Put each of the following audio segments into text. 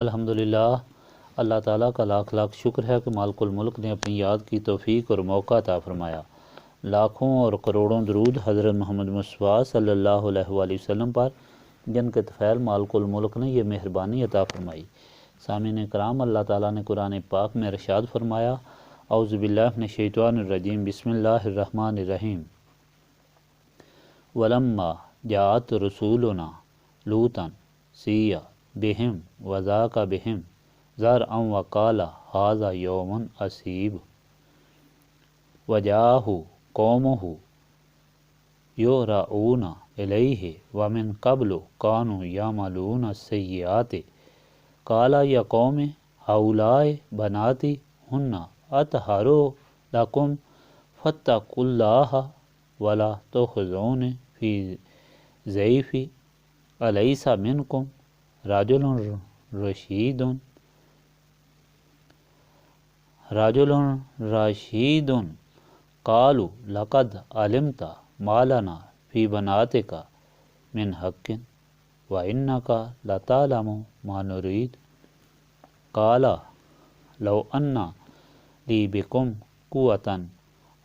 الحمدللہ، اللہ تعالیٰ کا لاکھ لاکھ شکر ہے کہ مالک الملک نے اپنی یاد کی توفیق اور موقع عطا فرمایا۔ لاکھوں اور کروڑوں درود حضرت محمد مصطفیٰ صلی اللہ علیہ وآلہ وسلم پر، جن کے طفیل مالک الملک نے یہ مہربانی عطا فرمائی۔ سامعین کرام، اللہ تعالیٰ نے قرآن پاک میں ارشاد فرمایا، اعوذ باللہ من الشیطان الرجیم، بسم اللہ الرحمن الرحیم۔ وَلَمَّا جَاءَتْ رُسُولُنَا لُوطًا سِیَّ بِهِمْ وَذَاقَ بِهِمْ ذَرْعًا وَقَالَ هَٰذَا یَوْمٌ عَصِیبٌ وَجَاءَهُ قَوْمُهُ یُہْرَعُونَ إِلَیْهِ وَمِن قَبْلُ كَانُوا یَعْمَلُونَ السَّیِّئَاتِ قَالَ یَا قَوْمِ ہَؤُلَاءِ بَنَاتِی هُنَّ أَطْہَرُ لَکُمْ فَاتَّقُوا اللَّهَ وَلَا تُخْزُونِ فِی ضَیْفِی أَلَیْسَ مِنکُم رَجُلٌ رَشِیدٌ قَالُوا لَقَدْ عَلِمْتَ مَا لَنَا فِی بَنَاتِکَ مِنْ حَقٍّ وَإِنَّکَ لَتَعْلَمُ مَا نُرِیدُ قَالَ لَوْ أَنَّ لِی بِکُمْ قُوَّةً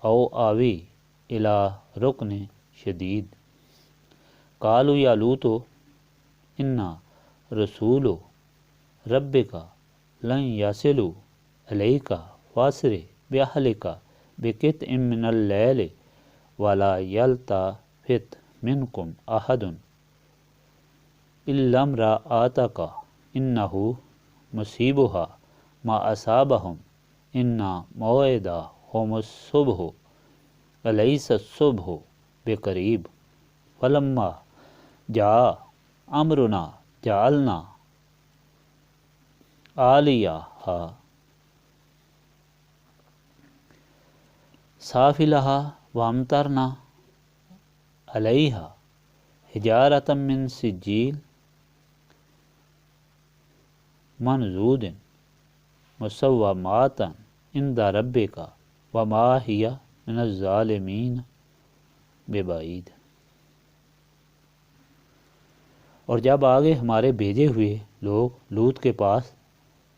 أَوْ آوِی إِلیٰ رُکْنٍ شَدِیدٍ قَالُوا یا لُوطُ إِنَّ رُسُولُ رَبِّکَ لَن یَصِلُوا إِلَیْکَ فَأَسْرِ بِأَہْلِکَ بِقِطْعٍ مِّنَ اللَّیلِ وَلَا یَلْتَفِتْ مِنکُمْ أَحَدٌ إِلَّا امْرَأَتَکَ إِنَّهُ مُصِیبُهَا مَا أَصَابَهُمْ إِنَّ مَوْعِدَهُمُ الصُّبْحُ أَلَیْسَ الصُّبْحُ بِقَرِیبٍ فَلَمَّا جَاءَ أَمْرُنَا جَعَلْنَا عَالِیَہَا سَافِلَہَا وَأَمْطَرْنَا عَلَیْہَا حِجَارَةً مِّن سِجِّیلٍ مَّنضُودٍ مُّصَوَّمَةً عِندَ رَبِّکَ وَمَا ہِیَ مِنَ الظَّالِمِینَ بِبَعِیدٍ۔ اور جب آگے ہمارے بھیجے ہوئے لوگ لوط کے پاس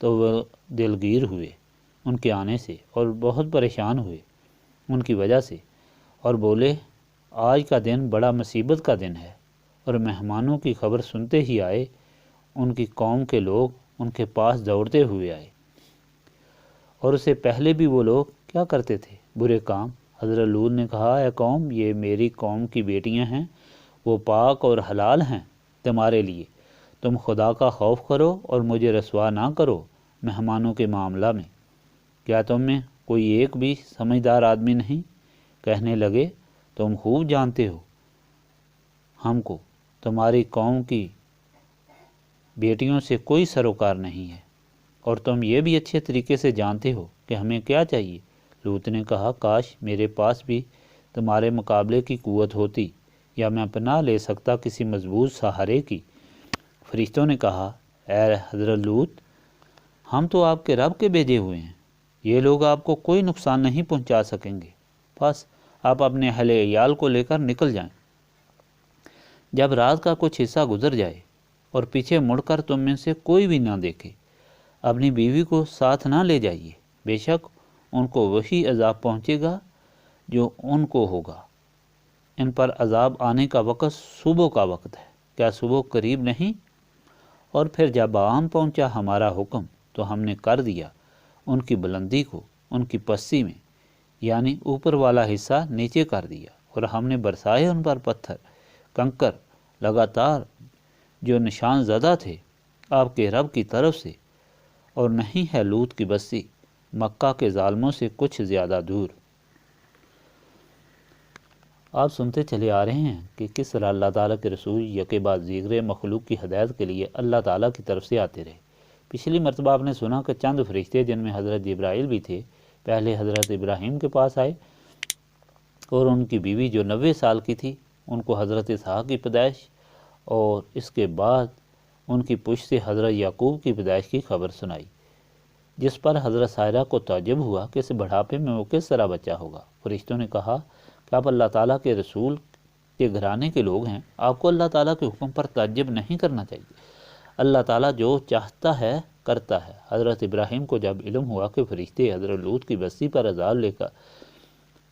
تو وہ دلگیر ہوئے ان کے آنے سے اور بہت پریشان ہوئے ان کی وجہ سے، اور بولے، آج کا دن بڑا مصیبت کا دن ہے۔ اور مہمانوں کی خبر سنتے ہی آئے، ان کی قوم کے لوگ ان کے پاس دوڑتے ہوئے آئے۔ اور اس سے پہلے بھی وہ لوگ کیا کرتے تھے؟ برے کام۔ حضرت لوط نے کہا، اے قوم، یہ میری قوم کی بیٹیاں ہیں، وہ پاک اور حلال ہیں تمہارے لیے، تم خدا کا خوف کرو اور مجھے رسوا نہ کرو مہمانوں کے معاملہ میں۔ کیا تم میں کوئی ایک بھی سمجھدار آدمی نہیں؟ کہنے لگے، تم خوب جانتے ہو ہم کو تمہاری قوم کی بیٹیوں سے کوئی سروکار نہیں ہے، اور تم یہ بھی اچھے طریقے سے جانتے ہو کہ ہمیں کیا چاہیے۔ لوط نے کہا، کاش میرے پاس بھی تمہارے مقابلے کی قوت ہوتی، یا میں پناہ لے سکتا کسی مضبوط سہارے کی۔ فرشتوں نے کہا، اے حضرت لوط، ہم تو آپ کے رب کے بھیجے ہوئے ہیں، یہ لوگ آپ کو کوئی نقصان نہیں پہنچا سکیں گے، بس آپ اپنے اہل عیال کو لے کر نکل جائیں۔ جب رات کا کچھ حصہ گزر جائے اور پیچھے مڑ کر تم میں سے کوئی بھی نہ دیکھے، اپنی بیوی کو ساتھ نہ لے جائیے، بے شک ان کو وہی عذاب پہنچے گا جو ان کو ہوگا۔ ان پر عذاب آنے کا وقت صبح کا وقت ہے، کیا صبح قریب نہیں؟ اور پھر جب آن پہنچا ہمارا حکم تو ہم نے کر دیا ان کی بلندی کو ان کی پستی میں، یعنی اوپر والا حصہ نیچے کر دیا، اور ہم نے برسائے ان پر پتھر کنکر لگاتار جو نشان زدہ تھے آپ کے رب کی طرف سے، اور نہیں ہے لوط کی بستی مکہ کے ظالموں سے کچھ زیادہ دور۔ آپ سنتے چلے آ رہے ہیں کہ کس طرح اللہ تعالیٰ کے رسول یکے بعد دیگر مخلوق کی ہدایت کے لیے اللہ تعالیٰ کی طرف سے آتے رہے۔ پچھلی مرتبہ آپ نے سنا کہ چند فرشتے جن میں حضرت جبرائیل بھی تھے، پہلے حضرت ابراہیم کے پاس آئے، اور ان کی بیوی جو 90 سال کی تھی ان کو حضرت اسحاق کی پیدائش، اور اس کے بعد ان کی پشت سے حضرت یعقوب کی پیدائش کی خبر سنائی، جس پر حضرت سائرہ کو تعجب ہوا کہ اس بڑھاپے میں وہ کس طرح بچہ ہوگا۔ فرشتوں نے کہا کہ آپ اللہ تعالیٰ کے رسول کے گھرانے کے لوگ ہیں، آپ کو اللہ تعالیٰ کے حکم پر تعجب نہیں کرنا چاہیے۔ اللہ تعالیٰ جو چاہتا ہے کرتا ہے۔ حضرت ابراہیم کو جب علم ہوا کہ فرشتے حضرت لوط کی بستی پر عذاب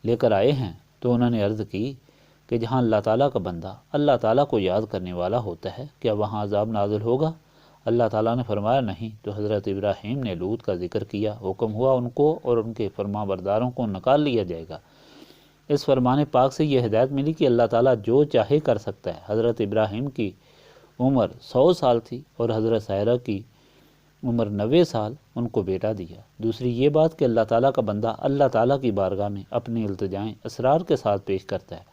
لے کر آئے ہیں تو انہوں نے عرض کی کہ جہاں اللہ تعالیٰ کا بندہ اللہ تعالیٰ کو یاد کرنے والا ہوتا ہے کیا وہاں عذاب نازل ہوگا؟ اللہ تعالیٰ نے فرمایا نہیں۔ تو حضرت ابراہیم نے لوط کا ذکر کیا، حکم ہوا ان کو اور ان کے فرما برداروں کو نکال لیا جائے گا۔ اس فرمان پاک سے یہ ہدایت ملی کہ اللہ تعالیٰ جو چاہے کر سکتا ہے۔ حضرت ابراہیم کی عمر 100 سال تھی اور حضرت سائرہ کی عمر 90 سال، ان کو بیٹا دیا۔ دوسری یہ بات کہ اللہ تعالیٰ کا بندہ اللہ تعالیٰ کی بارگاہ میں اپنی التجائیں اسرار کے ساتھ پیش کرتا ہے،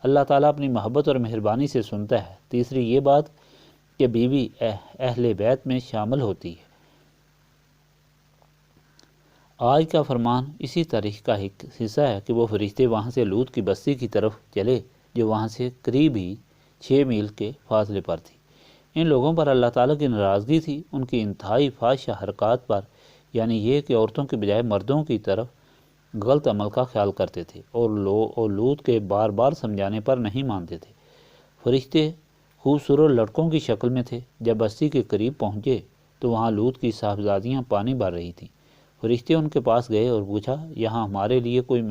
اللہ تعالیٰ اپنی محبت اور مہربانی سے سنتا ہے۔ تیسری یہ بات کہ بیوی اہل بیت میں شامل ہوتی ہے۔ آج کا فرمان اسی تاریخ کا ایک حصہ ہے کہ وہ فرشتے وہاں سے لوط کی بستی کی طرف چلے جو وہاں سے قریب ہی 6 میل کے فاصلے پر تھی۔ ان لوگوں پر اللہ تعالیٰ کی ناراضگی تھی، ان کی انتہائی فحش حرکات پر، یعنی یہ کہ عورتوں کے بجائے مردوں کی طرف غلط عمل کا خیال کرتے تھے اور لوط کے بار بار سمجھانے پر نہیں مانتے تھے۔ فرشتے خوبصورت لڑکوں کی شکل میں تھے۔ جب بستی کے قریب پہنچے تو وہاں لوط کی صاحبزادیاں پانی بھر رہی تھیں۔ فرشتے ان کے پاس گئے اور پوچھا، یہاں ہمارے لیے کوئی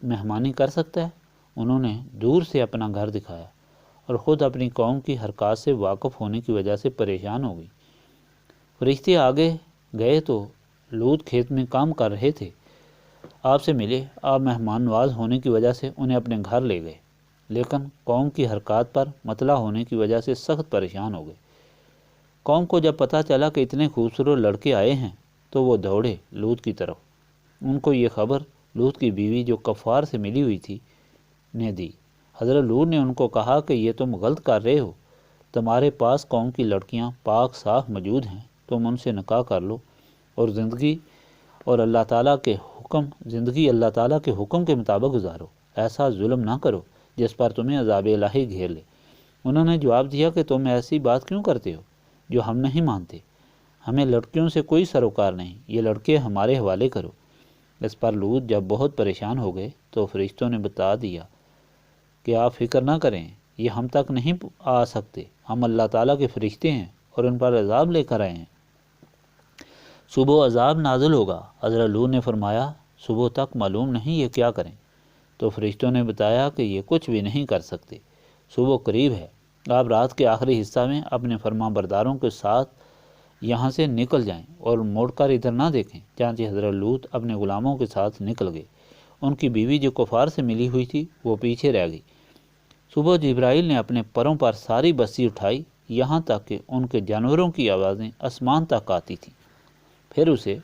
مہمانی کر سکتا ہے؟ انہوں نے دور سے اپنا گھر دکھایا اور خود اپنی قوم کی حرکات سے واقف ہونے کی وجہ سے پریشان ہو گئی۔ فرشتے آگے گئے تو لوط کھیت میں کام کر رہے تھے۔ آپ سے ملے، آپ مہمان نواز ہونے کی وجہ سے انہیں اپنے گھر لے گئے، لیکن قوم کی حرکات پر مطلع ہونے کی وجہ سے سخت پریشان ہو گئے۔ قوم کو جب پتہ چلا کہ اتنے خوبصورت لڑکے آئے ہیں تو وہ دوڑے لوط کی طرف۔ ان کو یہ خبر لوط کی بیوی جو کفار سے ملی ہوئی تھی نے دی۔ حضرت لوط نے ان کو کہا کہ یہ تم غلط کر رہے ہو، تمہارے پاس قوم کی لڑکیاں پاک صاف موجود ہیں، تم ان سے نکاح کر لو اور زندگی اللہ تعالیٰ کے حکم کے مطابق گزارو، ایسا ظلم نہ کرو جس پر تمہیں عذاب الہی گھیر لے۔ انہوں نے جواب دیا کہ تم ایسی بات کیوں کرتے ہو جو ہم نہیں مانتے، ہمیں لڑکیوں سے کوئی سروکار نہیں، یہ لڑکے ہمارے حوالے کرو۔ اس پر لوط جب بہت پریشان ہو گئے تو فرشتوں نے بتا دیا کہ آپ فکر نہ کریں، یہ ہم تک نہیں آ سکتے، ہم اللہ تعالیٰ کے فرشتے ہیں اور ان پر عذاب لے کر آئے ہیں۔ صبح عذاب نازل ہوگا۔ حضرت لوط نے فرمایا، صبح تک معلوم نہیں یہ کیا کریں؟ تو فرشتوں نے بتایا کہ یہ کچھ بھی نہیں کر سکتے، صبح قریب ہے، آپ رات کے آخری حصہ میں اپنے فرما برداروں کے ساتھ یہاں سے نکل جائیں اور مڑ کر ادھر نہ دیکھیں۔ چنانچہ حضرت لوط اپنے غلاموں کے ساتھ نکل گئے۔ ان کی بیوی جو کفار سے ملی ہوئی تھی وہ پیچھے رہ گئی۔ صبح جبرائیل نے اپنے پروں پر ساری بستی اٹھائی، یہاں تک کہ ان کے جانوروں کی آوازیں آسمان تک آتی تھیں۔ پھر اسے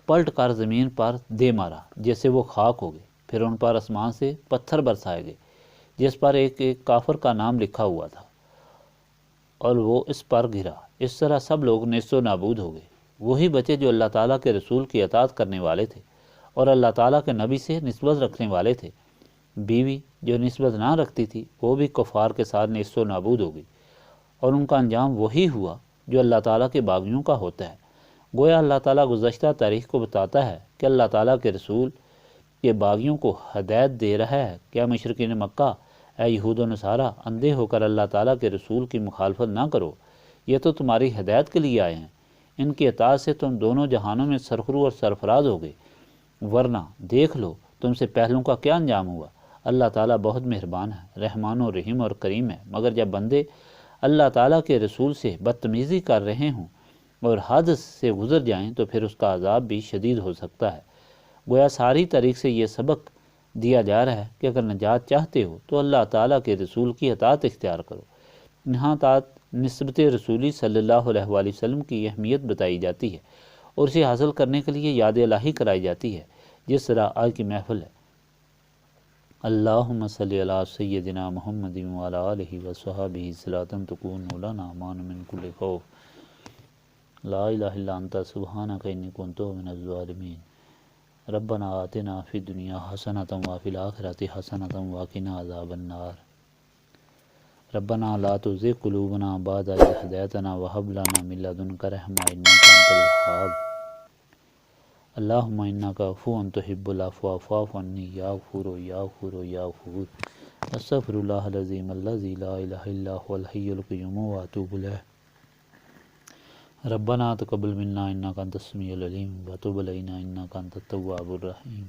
پلٹ کر زمین پر دے مارا جس سے وہ خاک ہو گئے۔ پھر ان پر آسمان سے پتھر برسائے گئے جس پر ایک کافر کا نام لکھا ہوا تھا اور وہ اس پر گرا۔ اس طرح سب لوگ نیست و نابود ہو گئے، وہی بچے جو اللہ تعالیٰ کے رسول کی اطاعت کرنے والے تھے اور اللہ تعالیٰ کے نبی سے نسبت رکھنے والے تھے۔ بیوی جو نسبت نہ رکھتی تھی وہ بھی کفار کے ساتھ نیست و نابود ہو گئی، اور ان کا انجام وہی ہوا جو اللہ تعالیٰ کے باغیوں کا ہوتا ہے۔ گویا اللہ تعالیٰ گزشتہ تاریخ کو بتاتا ہے کہ اللہ تعالیٰ کے رسول کے باغیوں کو ہدایت دے رہا ہے۔ کیا مشرکین مکہ، اے یہود و نصارہ، اندھے ہو کر اللہ تعالیٰ کے رسول کی مخالفت نہ کرو، یہ تو تمہاری ہدایت کے لیے آئے ہیں، ان کی اطاعت سے تم دونوں جہانوں میں سرخرو اور سرفراز ہو گئے، ورنہ دیکھ لو تم سے پہلوں کا کیا انجام ہوا۔ اللہ تعالیٰ بہت مہربان ہے، رحمان و رحیم اور کریم ہے، مگر جب بندے اللہ تعالیٰ کے رسول سے بدتمیزی کر رہے ہوں اور حد سے گزر جائیں تو پھر اس کا عذاب بھی شدید ہو سکتا ہے۔ گویا ساری تاریخ سے یہ سبق دیا جا رہا ہے کہ اگر نجات چاہتے ہو تو اللہ تعالیٰ کے رسول کی اطاعت اختیار کرو۔ یہاں نسبت رسولی صلی اللہ علیہ وآلہ وسلم کی اہمیت بتائی جاتی ہے اور اسے حاصل کرنے کے لیے یاد الہی کرائی جاتی ہے، جس طرح آج کی محفل ہے۔ اللہم صلی علی سیدنا محمد وعلی آلہ وصحبہ صلاۃ تکون لنا امان من کل خوف، لا الہ الا انت سبحانک انی کنت من الظالمین۔ ربنا آتنا فی الدنیا حسنۃ وفی الآخرۃ حسنۃ وقنا عذاب النار۔ ربنا لا تزغ قلوبنا بعد إذ هديتنا وهب لنا من لدنك رحمة إنك أنت الوهاب۔ اللهم إنك عفو تحب العفو فاعف عني یا غفور یا غفور یا غفور۔ استغفر اللہ العظیم الذی لا الہ الا هو الحی القیوم واتوب الیہ ربنا تقبل منا انک انت السمیع العلیم وتب علینا انک انت التواب الرحیم